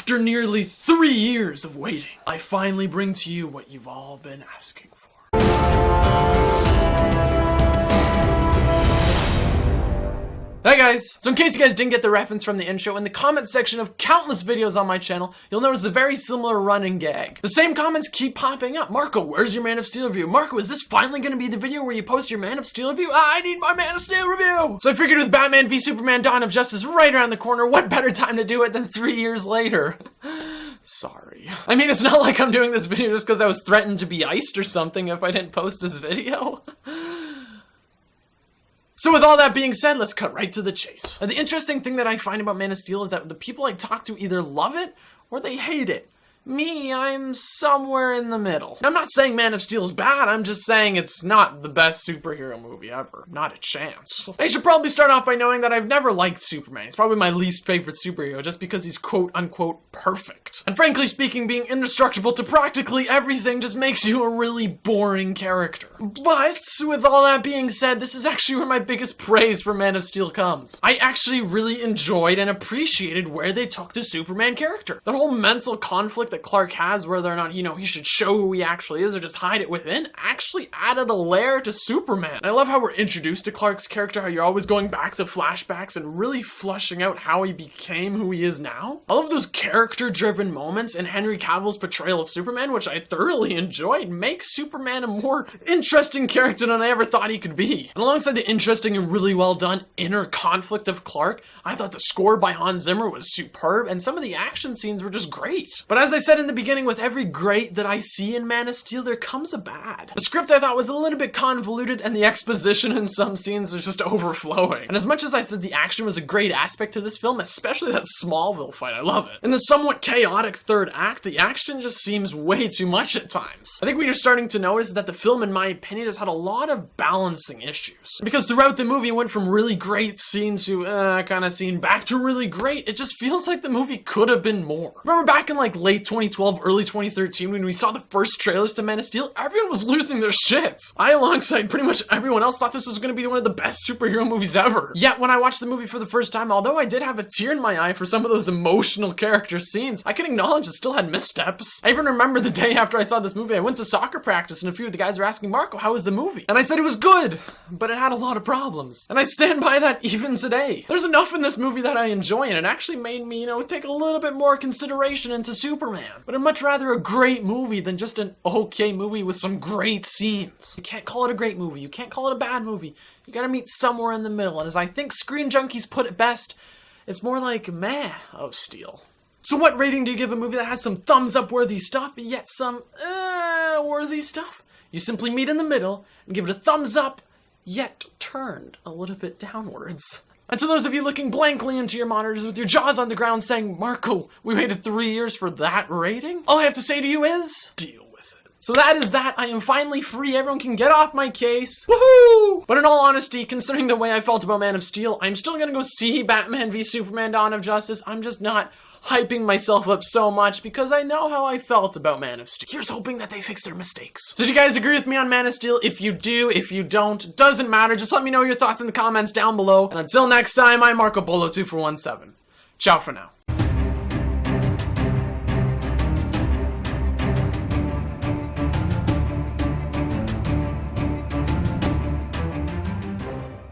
After nearly 3 years of waiting, I finally bring to you what you've all been asking for. Hey guys! So in case you guys didn't get the reference from the intro, in the comment section of countless videos on my channel, you'll notice a very similar running gag. The same comments keep popping up. Marco, where's your Man of Steel review? Marco, is this finally gonna be the video where you post your Man of Steel review? I need my Man of Steel review! So I figured with Batman v Superman Dawn of Justice right around the corner, what better time to do it than 3 years later? Sorry. I mean, it's not like I'm doing this video just because I was threatened to be iced or something if I didn't post this video. So with all that being said, let's cut right to the chase. The interesting thing that I find about Man of Steel is that the people I talk to either love it or they hate it. Me, I'm somewhere in the middle. I'm not saying Man of Steel is bad, I'm just saying it's not the best superhero movie ever. Not a chance. I should probably start off by knowing that I've never liked Superman. He's probably my least favorite superhero just because he's quote-unquote perfect. And frankly speaking, being indestructible to practically everything just makes you a really boring character. But, with all that being said, this is actually where my biggest praise for Man of Steel comes. I actually really enjoyed and appreciated where they took the Superman character. That whole mental conflict that Clark has, whether or not, he should show who he actually is or just hide it within, actually added a layer to Superman. And I love how we're introduced to Clark's character, how you're always going back to flashbacks and really fleshing out how he became who he is now. I love those character-driven moments in Henry Cavill's portrayal of Superman, which I thoroughly enjoyed, makes Superman a more interesting character than I ever thought he could be. And alongside the interesting and really well done inner conflict of Clark, I thought the score by Hans Zimmer was superb, and some of the action scenes were just great. But as I said in the beginning, with every great that I see in Man of Steel, there comes a bad. The script I thought was a little bit convoluted, and the exposition in some scenes was just overflowing. And as much as I said the action was a great aspect to this film, especially that Smallville fight, I love it. In the somewhat chaotic third act, the action just seems way too much at times. I think what you're starting to notice is that the film, in my opinion, has had a lot of balancing issues. Because throughout the movie, it went from really great scene to kind of scene back to really great. It just feels like the movie could have been more. Remember back in like late 2012, early 2013, when we saw the first trailers to Man of Steel, everyone was losing their shit. I, alongside pretty much everyone else, thought this was going to be one of the best superhero movies ever. Yet, when I watched the movie for the first time, although I did have a tear in my eye for some of those emotional character scenes, I can acknowledge it still had missteps. I even remember the day after I saw this movie, I went to soccer practice and a few of the guys were asking, Marco, how was the movie? And I said it was good, but it had a lot of problems. And I stand by that even today. There's enough in this movie that I enjoy, and it actually made me, take a little bit more consideration into Superman. But I'd much rather a great movie than just an okay movie with some great scenes. You can't call it a great movie. You can't call it a bad movie. You gotta meet somewhere in the middle. And as I think Screen Junkies put it best, it's more like meh of Steel. So what rating do you give a movie that has some thumbs up worthy stuff, yet some worthy stuff? You simply meet in the middle and give it a thumbs up, yet turned a little bit downwards. And to those of you looking blankly into your monitors with your jaws on the ground saying, Marco, we waited 3 years for that rating? All I have to say to you is, deal with it. So that is that. I am finally free. Everyone can get off my case. Woohoo! But in all honesty, considering the way I felt about Man of Steel, I'm still gonna go see Batman v Superman Dawn of Justice. I'm just not hyping myself up so much because I know how I felt about Man of Steel. Here's hoping that they fix their mistakes. So do you guys agree with me on Man of Steel? If you do, if you don't, doesn't matter. Just let me know your thoughts in the comments down below. And until next time, I'm Marco Polo 2417. Ciao for now.